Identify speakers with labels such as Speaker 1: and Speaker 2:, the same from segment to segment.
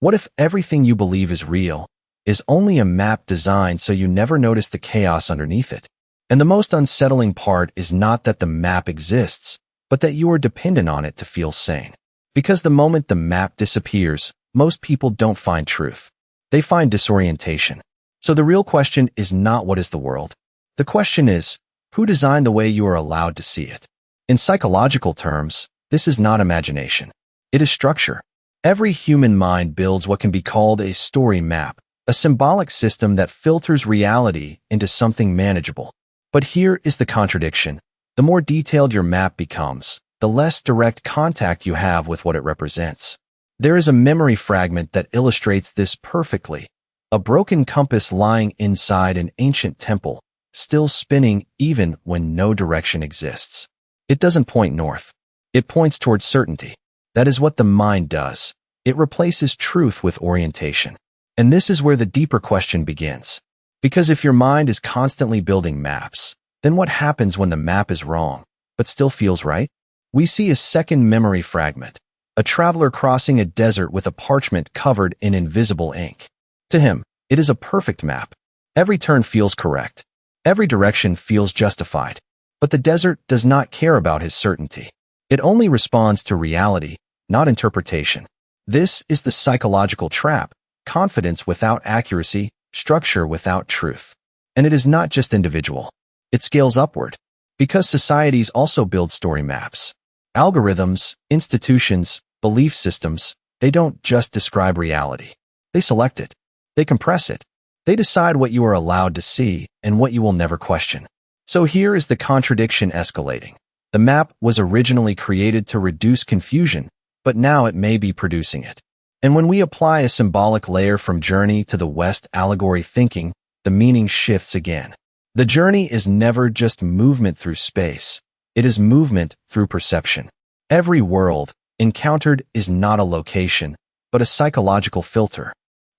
Speaker 1: What if everything you believe is real, is only a map designed so you never notice the chaos underneath it? And the most unsettling part is not that the map exists, but that you are dependent on it to feel sane. Because the moment the map disappears, most people don't find truth. They find disorientation. So the real question is not what is the world. The question is, who designed the way you are allowed to see it? In psychological terms, this is not imagination. It is structure. Every human mind builds what can be called a story map, a symbolic system that filters reality into something manageable. But here is the contradiction. The more detailed your map becomes, the less direct contact you have with what it represents. There is a memory fragment that illustrates this perfectly. A broken compass lying inside an ancient temple, still spinning even when no direction exists. It doesn't point north. It points towards certainty. That is what the mind does. It replaces truth with orientation. And this is where the deeper question begins. Because if your mind is constantly building maps, then what happens when the map is wrong, but still feels right? We see a second memory fragment, a traveler crossing a desert with a parchment covered in invisible ink. To him, it is a perfect map. Every turn feels correct. Every direction feels justified. But the desert does not care about his certainty. It only responds to reality, not interpretation. This is the psychological trap: confidence without accuracy, structure without truth. And it is not just individual. It scales upward. Because societies also build story maps. Algorithms, institutions, belief systems, they don't just describe reality. They select it. They compress it. They decide what you are allowed to see and what you will never question. So here is the contradiction escalating. The map was originally created to reduce confusion, but now it may be producing it. And when we apply a symbolic layer from Journey to the West allegory thinking, the meaning shifts again. The journey is never just movement through space. It is movement through perception. Every world encountered is not a location, but a psychological filter.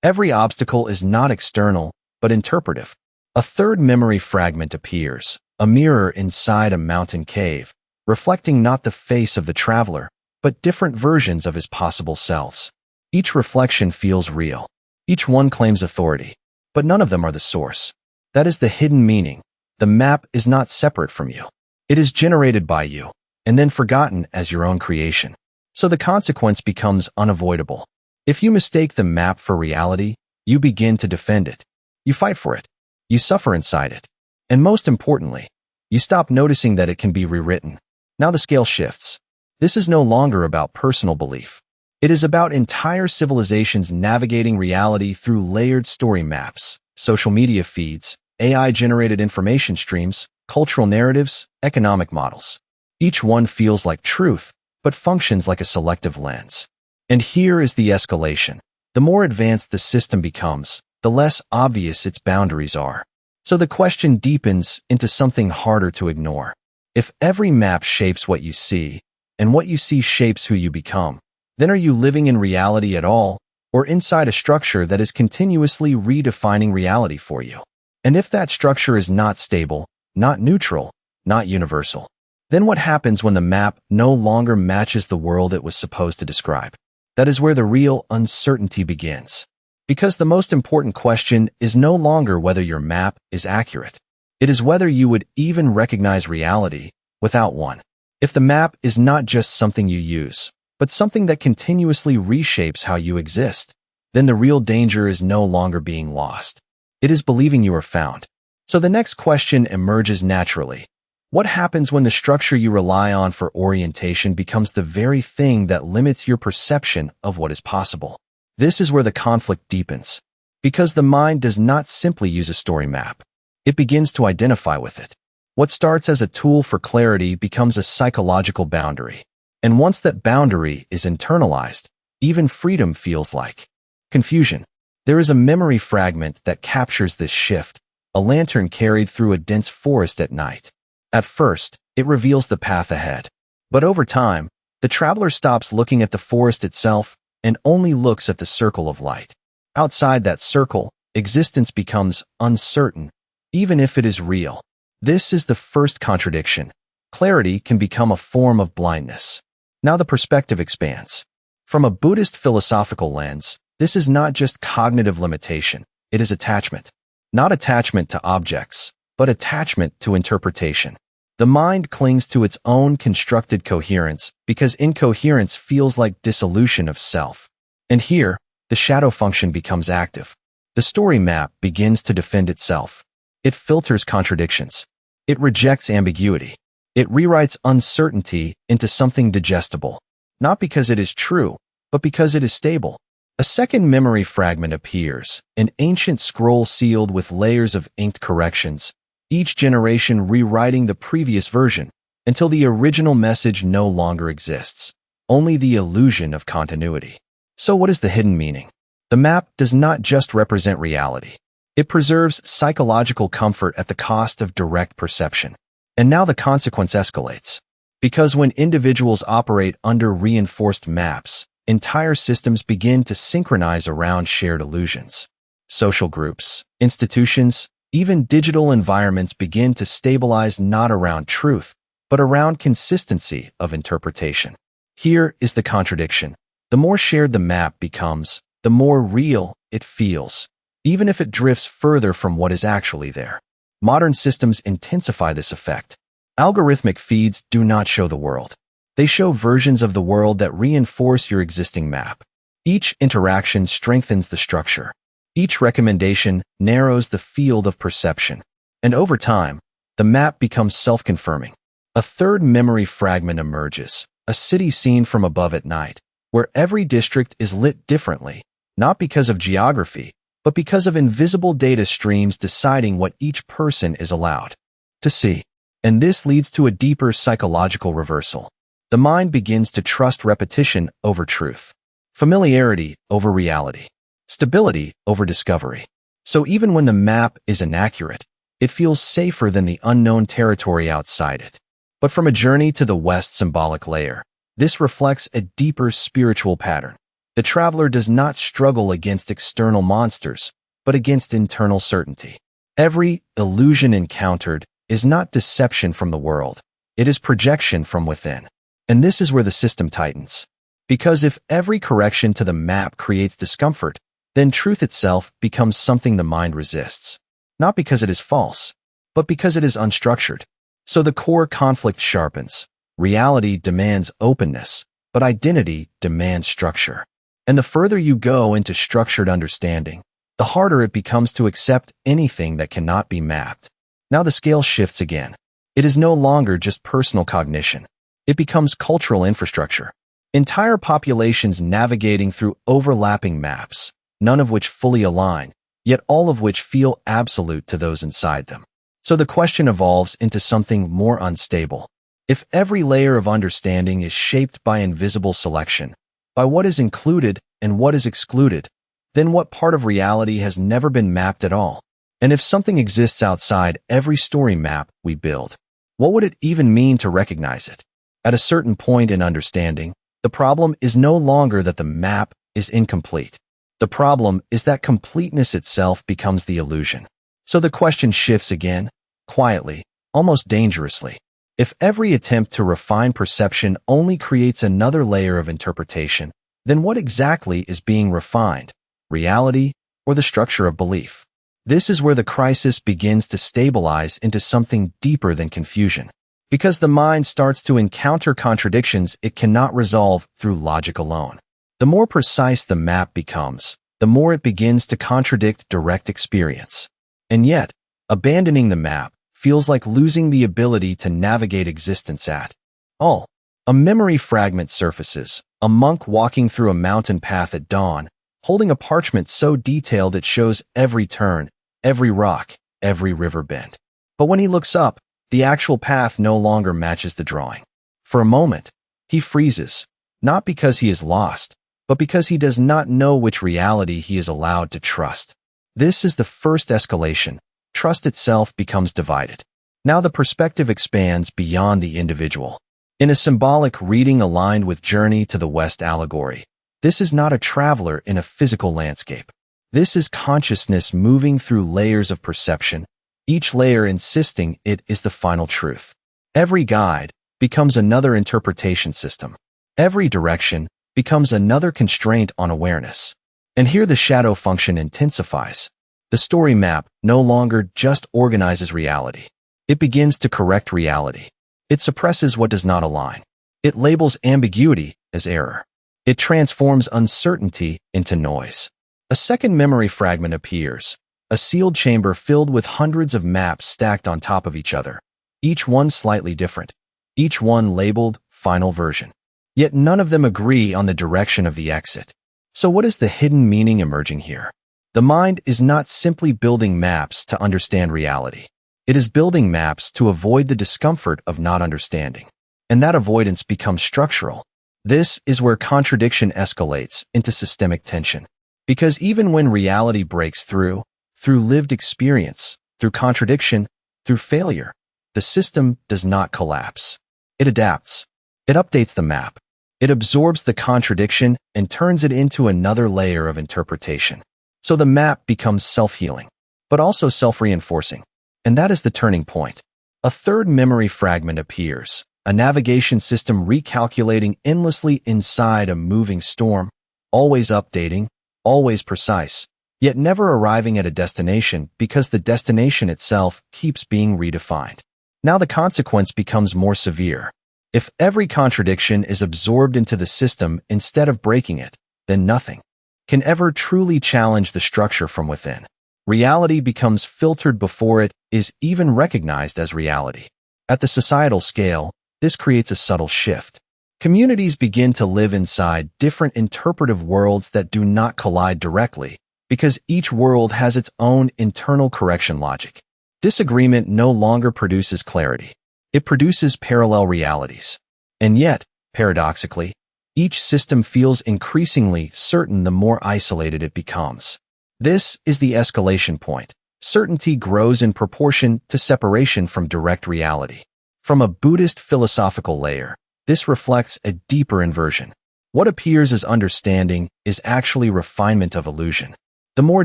Speaker 1: Every obstacle is not external, but interpretive. A third memory fragment appears, a mirror inside a mountain cave, reflecting not the face of the traveler, but different versions of his possible selves. Each reflection feels real. Each one claims authority, but none of them are the source. That is the hidden meaning. The map is not separate from you. It is generated by you, and then forgotten as your own creation. So the consequence becomes unavoidable. If you mistake the map for reality, you begin to defend it. You fight for it. You suffer inside it. And most importantly, you stop noticing that it can be rewritten. Now the scale shifts. This is no longer about personal belief. It is about entire civilizations navigating reality through layered story maps, social media feeds, AI-generated information streams, cultural narratives, economic models. Each one feels like truth, but functions like a selective lens. And here is the escalation. The more advanced the system becomes, the less obvious its boundaries are. So the question deepens into something harder to ignore. If every map shapes what you see, and what you see shapes who you become, then are you living in reality at all, or inside a structure that is continuously redefining reality for you? And if that structure is not stable, not neutral, not universal, then what happens when the map no longer matches the world it was supposed to describe? That is where the real uncertainty begins. Because the most important question is no longer whether your map is accurate. It is whether you would even recognize reality without one. If the map is not just something you use, but something that continuously reshapes how you exist, then the real danger is no longer being lost. It is believing you are found. So the next question emerges naturally. What happens when the structure you rely on for orientation becomes the very thing that limits your perception of what is possible? This is where the conflict deepens. Because the mind does not simply use a story map. It begins to identify with it. What starts as a tool for clarity becomes a psychological boundary. And once that boundary is internalized, even freedom feels like confusion. There is a memory fragment that captures this shift, a lantern carried through a dense forest at night. At first, it reveals the path ahead. But over time, the traveler stops looking at the forest itself and only looks at the circle of light. Outside that circle, existence becomes uncertain, even if it is real. This is the first contradiction. Clarity can become a form of blindness. Now the perspective expands. From a Buddhist philosophical lens, This is not just cognitive limitation, it is attachment. Not attachment to objects, but attachment to interpretation. The mind clings to its own constructed coherence because incoherence feels like dissolution of self. And here, the shadow function becomes active. The story map begins to defend itself. It filters contradictions. It rejects ambiguity. It rewrites uncertainty into something digestible. Not because it is true, but because it is stable. A second memory fragment appears, an ancient scroll sealed with layers of inked corrections, each generation rewriting the previous version until the original message no longer exists, only the illusion of continuity. So what is the hidden meaning? The map does not just represent reality. It preserves psychological comfort at the cost of direct perception. And now the consequence escalates. Because when individuals operate under reinforced maps, entire systems begin to synchronize around shared illusions. Social groups, institutions, even digital environments begin to stabilize not around truth, but around consistency of interpretation. Here is the contradiction. The more shared the map becomes, the more real it feels, even if it drifts further from what is actually there. Modern systems intensify this effect. Algorithmic feeds do not show the world. They show versions of the world that reinforce your existing map. Each interaction strengthens the structure. Each recommendation narrows the field of perception. And over time, the map becomes self-confirming. A third memory fragment emerges, a city seen from above at night, where every district is lit differently, not because of geography, but because of invisible data streams deciding what each person is allowed to see. And this leads to a deeper psychological reversal. The mind begins to trust repetition over truth, familiarity over reality, stability over discovery. So even when the map is inaccurate, it feels safer than the unknown territory outside it. But from a journey to the West symbolic layer, this reflects a deeper spiritual pattern. The traveler does not struggle against external monsters, but against internal certainty. Every illusion encountered is not deception from the world, it is projection from within. And this is where the system tightens. Because if every correction to the map creates discomfort, then truth itself becomes something the mind resists. Not because it is false, but because it is unstructured. So the core conflict sharpens. Reality demands openness, but identity demands structure. And the further you go into structured understanding, the harder it becomes to accept anything that cannot be mapped. Now the scale shifts again. It is no longer just personal cognition. It becomes cultural infrastructure. Entire populations navigating through overlapping maps, none of which fully align, yet all of which feel absolute to those inside them. So the question evolves into something more unstable. If every layer of understanding is shaped by invisible selection, by what is included and what is excluded, then what part of reality has never been mapped at all? And if something exists outside every story map we build, what would it even mean to recognize it? At a certain point in understanding, the problem is no longer that the map is incomplete. The problem is that completeness itself becomes the illusion. So the question shifts again, quietly, almost dangerously. If every attempt to refine perception only creates another layer of interpretation, then what exactly is being refined? Reality or the structure of belief? This is where the crisis begins to stabilize into something deeper than confusion. Because the mind starts to encounter contradictions it cannot resolve through logic alone. The more precise the map becomes, the more it begins to contradict direct experience. And yet, abandoning the map feels like losing the ability to navigate existence at all. A memory fragment surfaces, a monk walking through a mountain path at dawn, holding a parchment so detailed it shows every turn, every rock, every river bend. But when he looks up, the actual path no longer matches the drawing. For a moment, he freezes, not because he is lost, but because he does not know which reality he is allowed to trust. This is the first escalation. Trust itself becomes divided. Now the perspective expands beyond the individual. In a symbolic reading aligned with Journey to the West allegory, this is not a traveler in a physical landscape. This is consciousness moving through layers of perception, each layer insisting it is the final truth. Every guide becomes another interpretation system. Every direction becomes another constraint on awareness. And here the shadow function intensifies. The story map no longer just organizes reality. It begins to correct reality. It suppresses what does not align. It labels ambiguity as error. It transforms uncertainty into noise. A second memory fragment appears, a sealed chamber filled with hundreds of maps stacked on top of each other, each one slightly different, each one labeled final version. Yet none of them agree on the direction of the exit. So what is the hidden meaning emerging here? The mind is not simply building maps to understand reality. It is building maps to avoid the discomfort of not understanding. And that avoidance becomes structural. This is where contradiction escalates into systemic tension. Because even when reality breaks through lived experience, through contradiction, through failure, the system does not collapse. It adapts. It updates the map. It absorbs the contradiction and turns it into another layer of interpretation. So the map becomes self-healing, but also self-reinforcing. And that is the turning point. A third memory fragment appears, a navigation system recalculating endlessly inside a moving storm, always updating, always precise, yet never arriving at a destination because the destination itself keeps being redefined. Now the consequence becomes more severe. If every contradiction is absorbed into the system instead of breaking it, then nothing can ever truly challenge the structure from within. Reality becomes filtered before it is even recognized as reality. At the societal scale, this creates a subtle shift. Communities begin to live inside different interpretive worlds that do not collide directly, because each world has its own internal correction logic. Disagreement no longer produces clarity. It produces parallel realities. And yet, paradoxically, each system feels increasingly certain the more isolated it becomes. This is the escalation point. Certainty grows in proportion to separation from direct reality. From a Buddhist philosophical layer, this reflects a deeper inversion. What appears as understanding is actually refinement of illusion. The more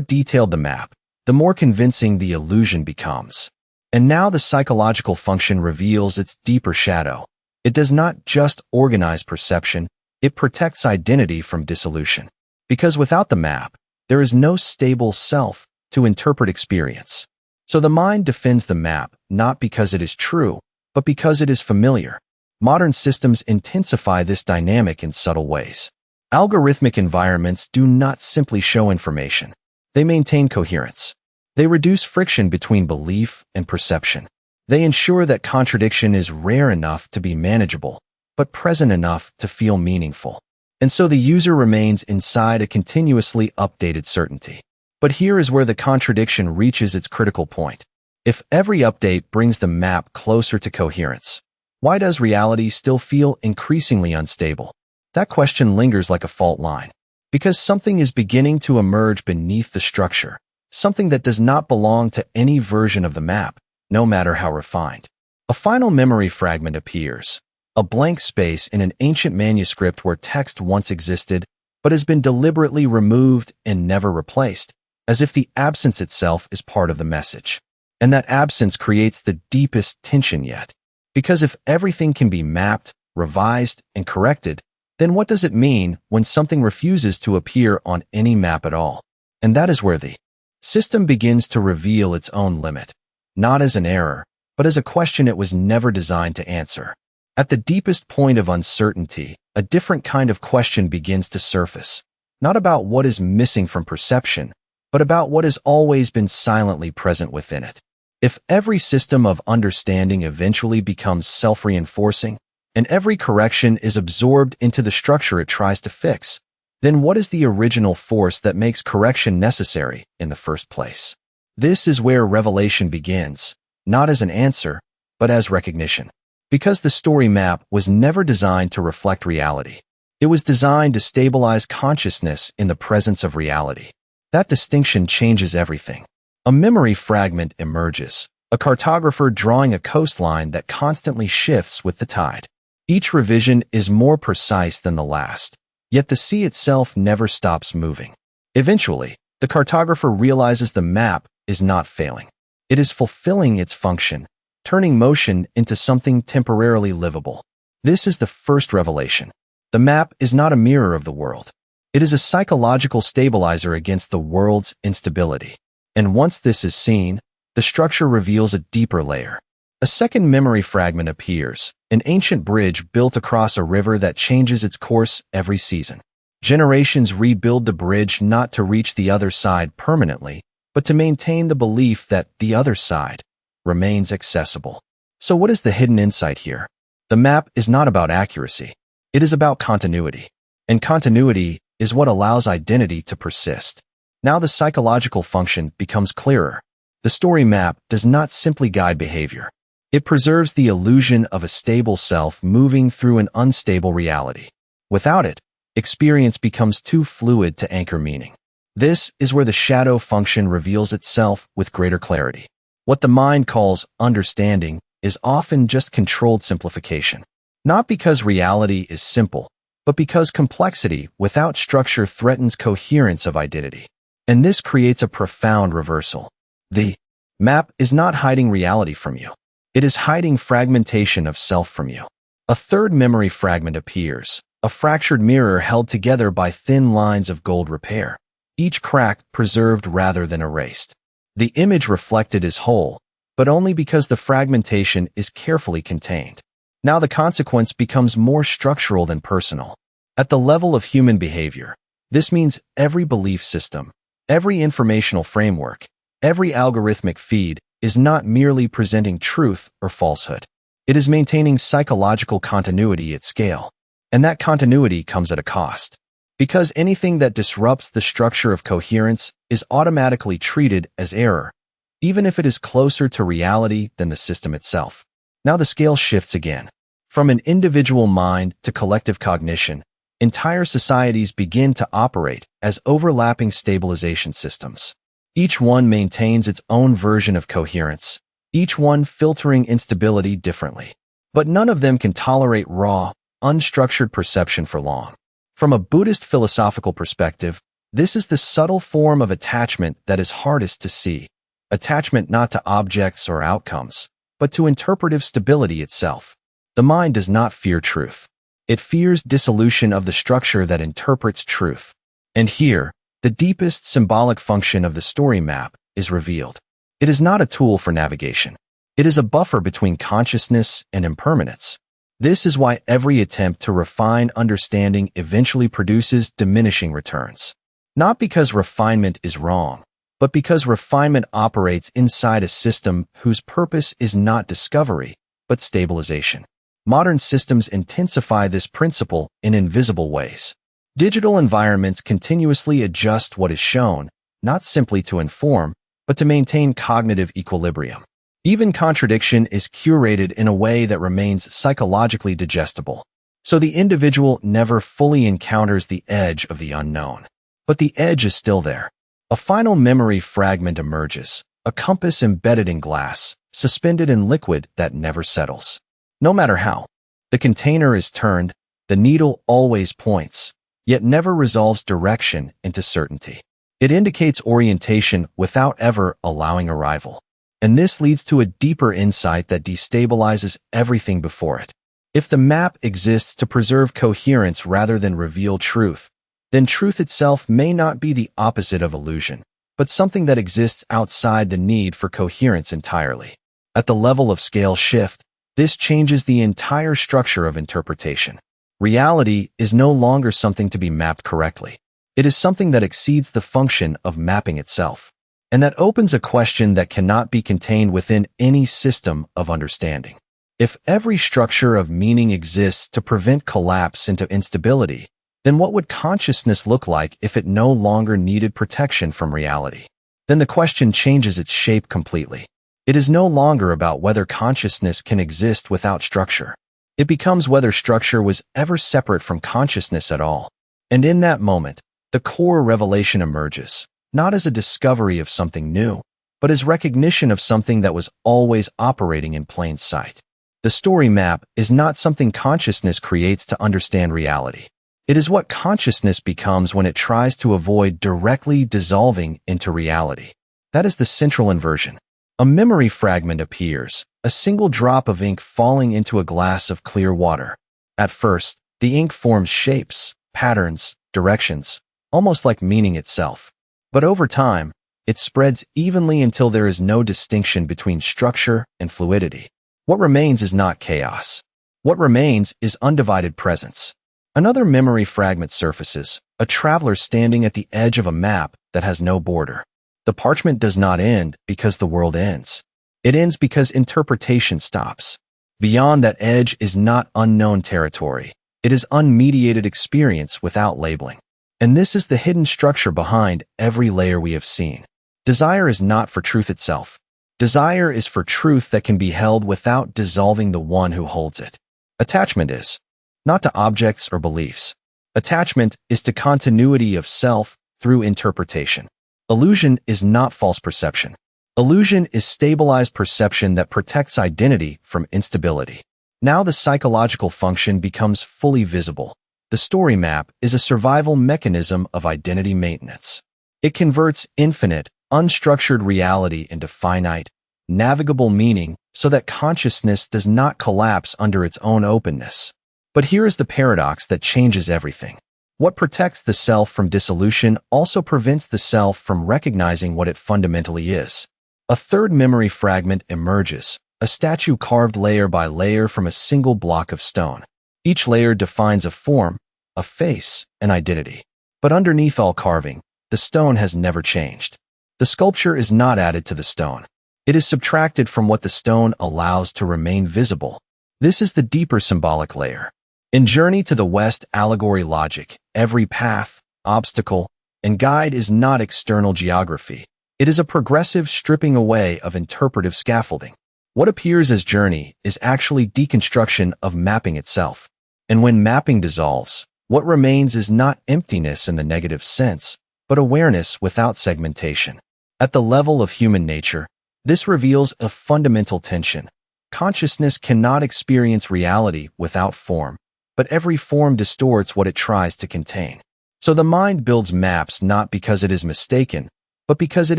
Speaker 1: detailed the map, the more convincing the illusion becomes. And now the psychological function reveals its deeper shadow. It does not just organize perception, it protects identity from dissolution. Because without the map, there is no stable self to interpret experience. So the mind defends the map not because it is true, but because it is familiar. Modern systems intensify this dynamic in subtle ways. Algorithmic environments do not simply show information. They maintain coherence. They reduce friction between belief and perception. They ensure that contradiction is rare enough to be manageable, but present enough to feel meaningful. And so the user remains inside a continuously updated certainty. But here is where the contradiction reaches its critical point. If every update brings the map closer to coherence, why does reality still feel increasingly unstable? That question lingers like a fault line. Because something is beginning to emerge beneath the structure, something that does not belong to any version of the map, no matter how refined. A final memory fragment appears, a blank space in an ancient manuscript where text once existed, but has been deliberately removed and never replaced, as if the absence itself is part of the message. And that absence creates the deepest tension yet. Because if everything can be mapped, revised, and corrected, then what does it mean when something refuses to appear on any map at all? And that is where the system begins to reveal its own limit, not as an error, but as a question it was never designed to answer. At the deepest point of uncertainty, a different kind of question begins to surface, not about what is missing from perception, but about what has always been silently present within it. If every system of understanding eventually becomes self-reinforcing, and every correction is absorbed into the structure it tries to fix, then what is the original force that makes correction necessary in the first place? This is where revelation begins, not as an answer, but as recognition. Because the story map was never designed to reflect reality. It was designed to stabilize consciousness in the presence of reality. That distinction changes everything. A memory fragment emerges, a cartographer drawing a coastline that constantly shifts with the tide. Each revision is more precise than the last, yet the sea itself never stops moving. Eventually, the cartographer realizes the map is not failing. It is fulfilling its function, turning motion into something temporarily livable. This is the first revelation. The map is not a mirror of the world. It is a psychological stabilizer against the world's instability. And once this is seen, the structure reveals a deeper layer. A second memory fragment appears, an ancient bridge built across a river that changes its course every season. Generations rebuild the bridge not to reach the other side permanently, but to maintain the belief that the other side remains accessible. So what is the hidden insight here? The map is not about accuracy. It is about continuity. And continuity is what allows identity to persist. Now the psychological function becomes clearer. The story map does not simply guide behavior. It preserves the illusion of a stable self moving through an unstable reality. Without it, experience becomes too fluid to anchor meaning. This is where the shadow function reveals itself with greater clarity. What the mind calls understanding is often just controlled simplification. Not because reality is simple, but because complexity without structure threatens coherence of identity. And this creates a profound reversal. The map is not hiding reality from you. It is hiding fragmentation of self from you. A third memory fragment appears, a fractured mirror held together by thin lines of gold repair, each crack preserved rather than erased. The image reflected is whole, but only because the fragmentation is carefully contained. Now the consequence becomes more structural than personal. At the level of human behavior, this means every belief system, every informational framework, every algorithmic feed is not merely presenting truth or falsehood. It is maintaining psychological continuity at scale. And that continuity comes at a cost. Because anything that disrupts the structure of coherence is automatically treated as error, even if it is closer to reality than the system itself. Now the scale shifts again. From an individual mind to collective cognition, entire societies begin to operate as overlapping stabilization systems. Each one maintains its own version of coherence, each one filtering instability differently. But none of them can tolerate raw, unstructured perception for long. From a Buddhist philosophical perspective, this is the subtle form of attachment that is hardest to see. Attachment not to objects or outcomes, but to interpretive stability itself. The mind does not fear truth. It fears dissolution of the structure that interprets truth. And here, the deepest symbolic function of the story map is revealed. It is not a tool for navigation. It is a buffer between consciousness and impermanence. This is why every attempt to refine understanding eventually produces diminishing returns. Not because refinement is wrong, but because refinement operates inside a system whose purpose is not discovery, but stabilization. Modern systems intensify this principle in invisible ways. Digital environments continuously adjust what is shown, not simply to inform, but to maintain cognitive equilibrium. Even contradiction is curated in a way that remains psychologically digestible. So the individual never fully encounters the edge of the unknown. But the edge is still there. A final memory fragment emerges, a compass embedded in glass, suspended in liquid that never settles. No matter how the container is turned, the needle always points, yet never resolves direction into certainty. It indicates orientation without ever allowing arrival. And this leads to a deeper insight that destabilizes everything before it. If the map exists to preserve coherence rather than reveal truth, then truth itself may not be the opposite of illusion, but something that exists outside the need for coherence entirely. At the level of scale shift, this changes the entire structure of interpretation. Reality is no longer something to be mapped correctly. It is something that exceeds the function of mapping itself. And that opens a question that cannot be contained within any system of understanding. If every structure of meaning exists to prevent collapse into instability, then what would consciousness look like if it no longer needed protection from reality? Then the question changes its shape completely. It is no longer about whether consciousness can exist without structure. It becomes whether structure was ever separate from consciousness at all. And in that moment, the core revelation emerges, not as a discovery of something new, but as recognition of something that was always operating in plain sight. The story map is not something consciousness creates to understand reality. It is what consciousness becomes when it tries to avoid directly dissolving into reality. That is the central inversion. A memory fragment appears, a single drop of ink falling into a glass of clear water. At first, the ink forms shapes, patterns, directions, almost like meaning itself. But over time, it spreads evenly until there is no distinction between structure and fluidity. What remains is not chaos. What remains is undivided presence. Another memory fragment surfaces, a traveler standing at the edge of a map that has no border. The parchment does not end because the world ends. It ends because interpretation stops. Beyond that edge is not unknown territory. It is unmediated experience without labeling. And this is the hidden structure behind every layer we have seen. Desire is not for truth itself. Desire is for truth that can be held without dissolving the one who holds it. Attachment is not to objects or beliefs. Attachment is to continuity of self through interpretation. Illusion is not false perception. Illusion is stabilized perception that protects identity from instability. Now the psychological function becomes fully visible. The story map is a survival mechanism of identity maintenance. It converts infinite, unstructured reality into finite, navigable meaning so that consciousness does not collapse under its own openness. But here is the paradox that changes everything. What protects the self from dissolution also prevents the self from recognizing what it fundamentally is. A third memory fragment emerges, a statue carved layer by layer from a single block of stone. Each layer defines a form, a face, an identity. But underneath all carving, the stone has never changed. The sculpture is not added to the stone. It is subtracted from what the stone allows to remain visible. This is the deeper symbolic layer. In Journey to the West allegory logic, every path, obstacle, and guide is not external geography. It is a progressive stripping away of interpretive scaffolding. What appears as journey is actually deconstruction of mapping itself. And when mapping dissolves, what remains is not emptiness in the negative sense, but awareness without segmentation. At the level of human nature, this reveals a fundamental tension. Consciousness cannot experience reality without form, but every form distorts what it tries to contain. So the mind builds maps not because it is mistaken, but because it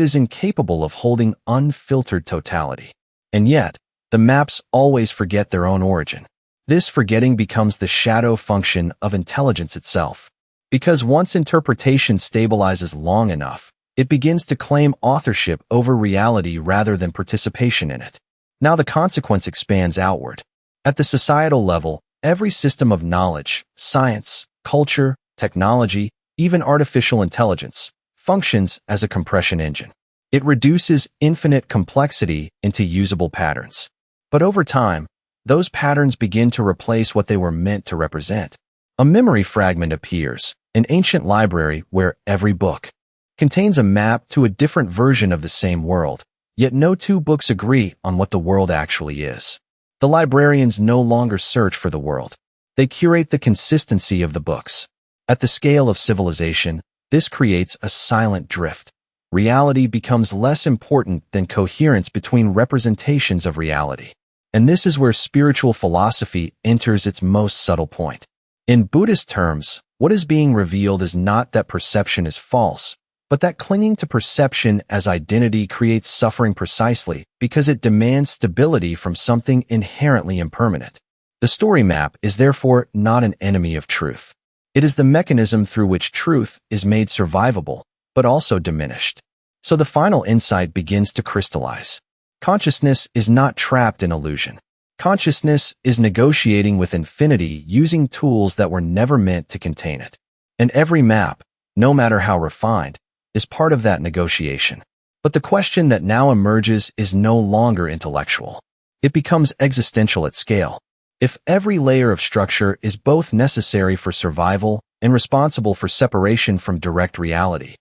Speaker 1: is incapable of holding unfiltered totality. And yet, the maps always forget their own origin. This forgetting becomes the shadow function of intelligence itself. Because once interpretation stabilizes long enough, it begins to claim authorship over reality rather than participation in it. Now the consequence expands outward. At the societal level, every system of knowledge, science, culture, technology, even artificial intelligence, functions as a compression engine. It reduces infinite complexity into usable patterns. But over time, those patterns begin to replace what they were meant to represent. A memory fragment appears, an ancient library where every book contains a map to a different version of the same world, yet no two books agree on what the world actually is. The librarians no longer search for the world. They curate the consistency of the books. At the scale of civilization, this creates a silent drift. Reality becomes less important than coherence between representations of reality. And this is where spiritual philosophy enters its most subtle point. In Buddhist terms, what is being revealed is not that perception is false, but that clinging to perception as identity creates suffering precisely because it demands stability from something inherently impermanent. The story map is therefore not an enemy of truth. It is the mechanism through which truth is made survivable, but also diminished. So the final insight begins to crystallize. Consciousness is not trapped in illusion. Consciousness is negotiating with infinity using tools that were never meant to contain it. And every map, no matter how refined, is part of that negotiation. But the question that now emerges is no longer intellectual. It becomes existential at scale. If every layer of structure is both necessary for survival and responsible for separation from direct reality,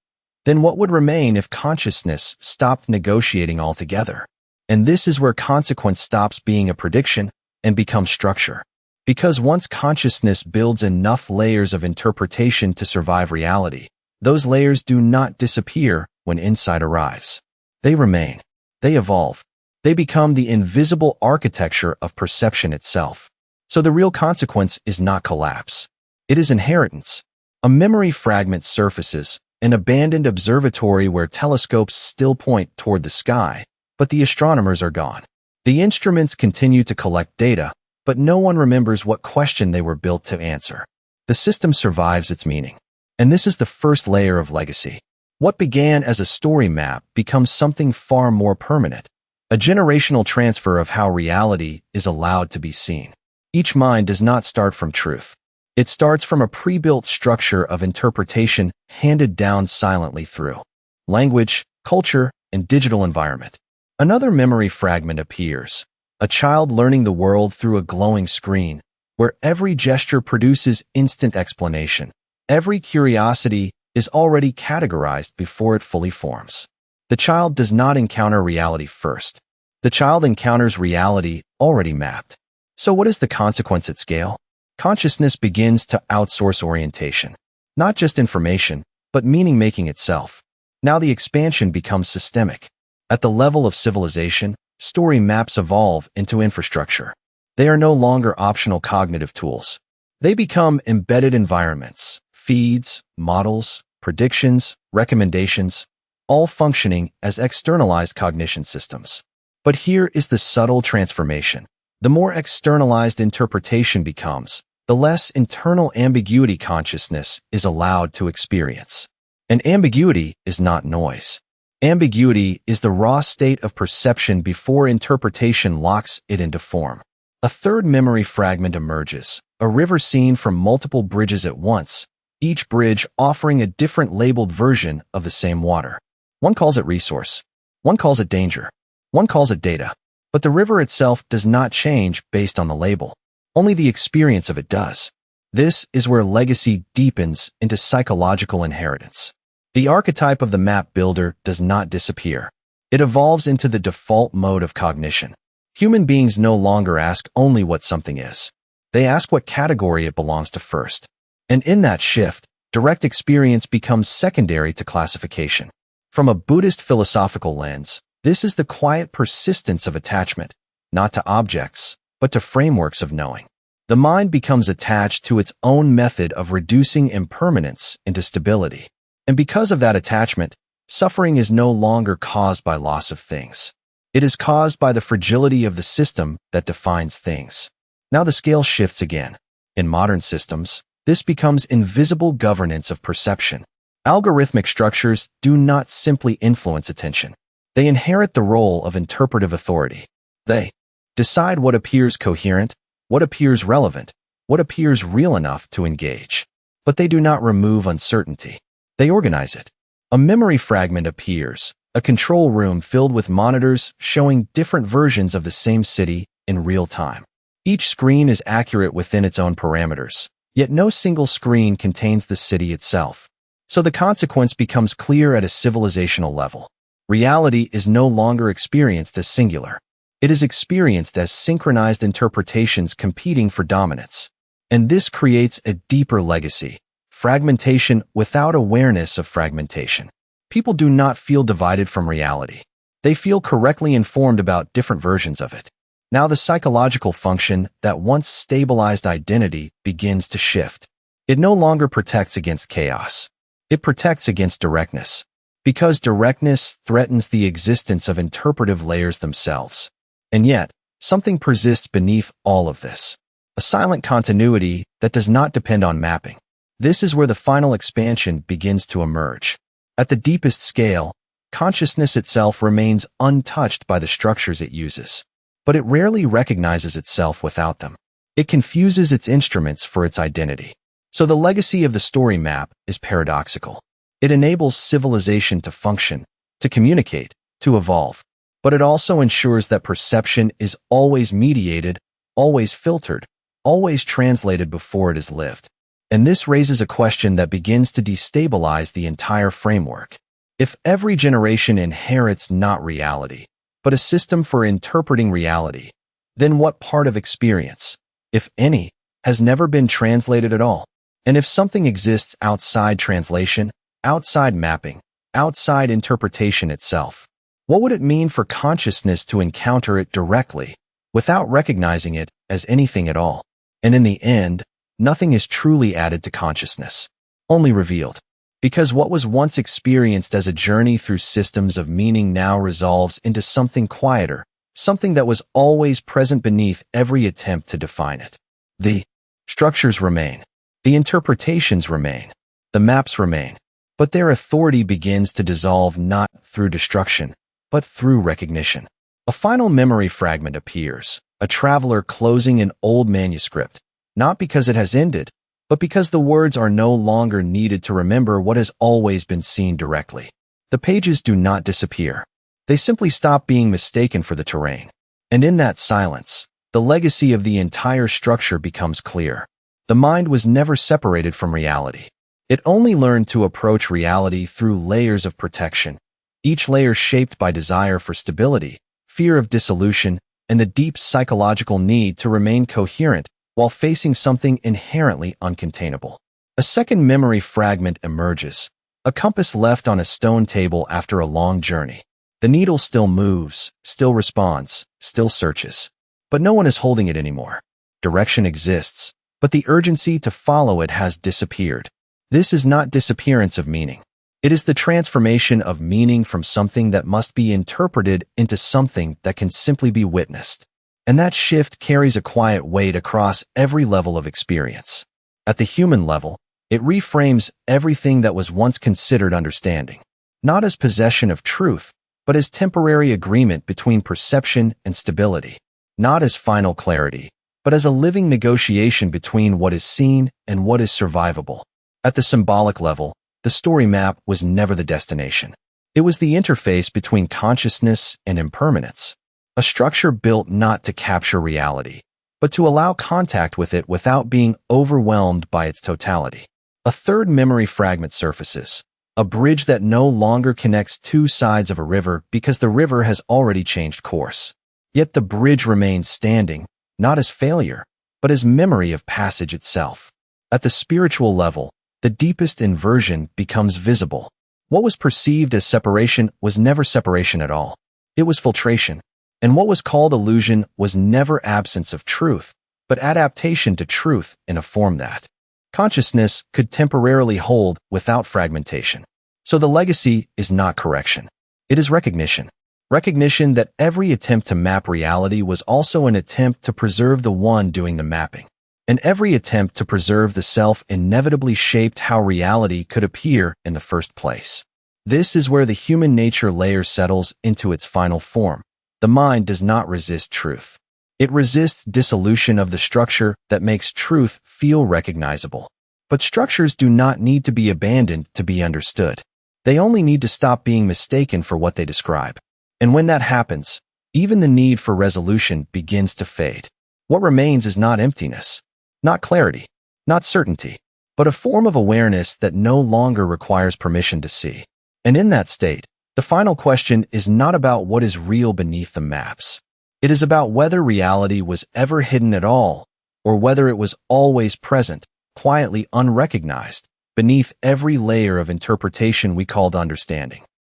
Speaker 1: then what would remain if consciousness stopped negotiating altogether? And this is where consequence stops being a prediction and becomes structure. Because once consciousness builds enough layers of interpretation to survive reality, those layers do not disappear when insight arrives. They remain. They evolve. They become the invisible architecture of perception itself. So the real consequence is not collapse. It is inheritance. A memory fragment surfaces, an abandoned observatory where telescopes still point toward the sky, but the astronomers are gone. The instruments continue to collect data, but no one remembers what question they were built to answer. The system survives its meaning. And this is the first layer of legacy. What began as a story map becomes something far more permanent, a generational transfer of how reality is allowed to be seen. Each mind does not start from truth. It starts from a pre-built structure of interpretation handed down silently through language, culture, and digital environment. Another memory fragment appears, a child learning the world through a glowing screen, where every gesture produces instant explanation. Every curiosity is already categorized before it fully forms. The child does not encounter reality first. The child encounters reality already mapped. So what is the consequence at scale? Consciousness begins to outsource orientation. Not just information, but meaning-making itself. Now the expansion becomes systemic. At the level of civilization, story maps evolve into infrastructure. They are no longer optional cognitive tools. They become embedded environments, feeds, models, predictions, recommendations, all functioning as externalized cognition systems. But here is the subtle transformation. The more externalized interpretation becomes, the less internal ambiguity consciousness is allowed to experience. And ambiguity is not noise. Ambiguity is the raw state of perception before interpretation locks it into form. A third memory fragment emerges, a river seen from multiple bridges at once, each bridge offering a different labeled version of the same water. One calls it resource. One calls it danger. One calls it data. But the river itself does not change based on the label. Only the experience of it does. This is where legacy deepens into psychological inheritance. The archetype of the map builder does not disappear. It evolves into the default mode of cognition. Human beings no longer ask only what something is. They ask what category it belongs to first. And in that shift, direct experience becomes secondary to classification. From a Buddhist philosophical lens, this is the quiet persistence of attachment, not to objects, but to frameworks of knowing. The mind becomes attached to its own method of reducing impermanence into stability. And because of that attachment, suffering is no longer caused by loss of things. It is caused by the fragility of the system that defines things. Now the scale shifts again. In modern systems, this becomes invisible governance of perception. Algorithmic structures do not simply influence attention. They inherit the role of interpretive authority. They decide what appears coherent, what appears relevant, what appears real enough to engage. But they do not remove uncertainty. They organize it. A memory fragment appears, a control room filled with monitors showing different versions of the same city in real time. Each screen is accurate within its own parameters, yet no single screen contains the city itself. So the consequence becomes clear at a civilizational level. Reality is no longer experienced as singular. It is experienced as synchronized interpretations competing for dominance. And this creates a deeper legacy, fragmentation without awareness of fragmentation. People do not feel divided from reality. They feel correctly informed about different versions of it. Now the psychological function that once stabilized identity begins to shift. It no longer protects against chaos. It protects against directness. Because directness threatens the existence of interpretive layers themselves. And yet, something persists beneath all of this. A silent continuity that does not depend on mapping. This is where the final expansion begins to emerge. At the deepest scale, consciousness itself remains untouched by the structures it uses. But it rarely recognizes itself without them. It confuses its instruments for its identity. So the legacy of the story map is paradoxical. It enables civilization to function, to communicate, to evolve. But it also ensures that perception is always mediated, always filtered, always translated before it is lived. And this raises a question that begins to destabilize the entire framework. If every generation inherits not reality, but a system for interpreting reality, then what part of experience, if any, has never been translated at all? And if something exists outside translation, outside mapping, outside interpretation itself, what would it mean for consciousness to encounter it directly, without recognizing it as anything at all? And in the end, nothing is truly added to consciousness, only revealed. Because what was once experienced as a journey through systems of meaning now resolves into something quieter, something that was always present beneath every attempt to define it. The structures remain. The interpretations remain. The maps remain, but their authority begins to dissolve not through destruction, but through recognition. A final memory fragment appears, a traveler closing an old manuscript, not because it has ended, but because the words are no longer needed to remember what has always been seen directly. The pages do not disappear. They simply stop being mistaken for the terrain. And in that silence, the legacy of the entire structure becomes clear. The mind was never separated from reality. It only learned to approach reality through layers of protection, each layer shaped by desire for stability, fear of dissolution, and the deep psychological need to remain coherent while facing something inherently uncontainable. A second memory fragment emerges, a compass left on a stone table after a long journey. The needle still moves, still responds, still searches. But no one is holding it anymore. Direction exists, but the urgency to follow it has disappeared. This is not disappearance of meaning. It is the transformation of meaning from something that must be interpreted into something that can simply be witnessed. And that shift carries a quiet weight across every level of experience. At the human level, it reframes everything that was once considered understanding, not as possession of truth, but as temporary agreement between perception and stability, not as final clarity, but as a living negotiation between what is seen and what is survivable. At the symbolic level, the story map was never the destination. It was the interface between consciousness and impermanence, a structure built not to capture reality, but to allow contact with it without being overwhelmed by its totality. A third memory fragment surfaces, a bridge that no longer connects two sides of a river because the river has already changed course. Yet the bridge remains standing, not as failure, but as memory of passage itself. At the spiritual level, the deepest inversion becomes visible. What was perceived as separation was never separation at all. It was filtration. And what was called illusion was never absence of truth, but adaptation to truth in a form that consciousness could temporarily hold without fragmentation. So the legacy is not correction. It is recognition. Recognition that every attempt to map reality was also an attempt to preserve the one doing the mapping. And every attempt to preserve the self inevitably shaped how reality could appear in the first place. This is where the human nature layer settles into its final form. The mind does not resist truth. It resists dissolution of the structure that makes truth feel recognizable. But structures do not need to be abandoned to be understood. They only need to stop being mistaken for what they describe. And when that happens, even the need for resolution begins to fade. What remains is not emptiness, not clarity, not certainty, but a form of awareness that no longer requires permission to see. And in that state, the final question is not about what is real beneath the maps. It is about whether reality was ever hidden at all, or whether it was always present, quietly unrecognized, beneath every layer of interpretation we called understanding.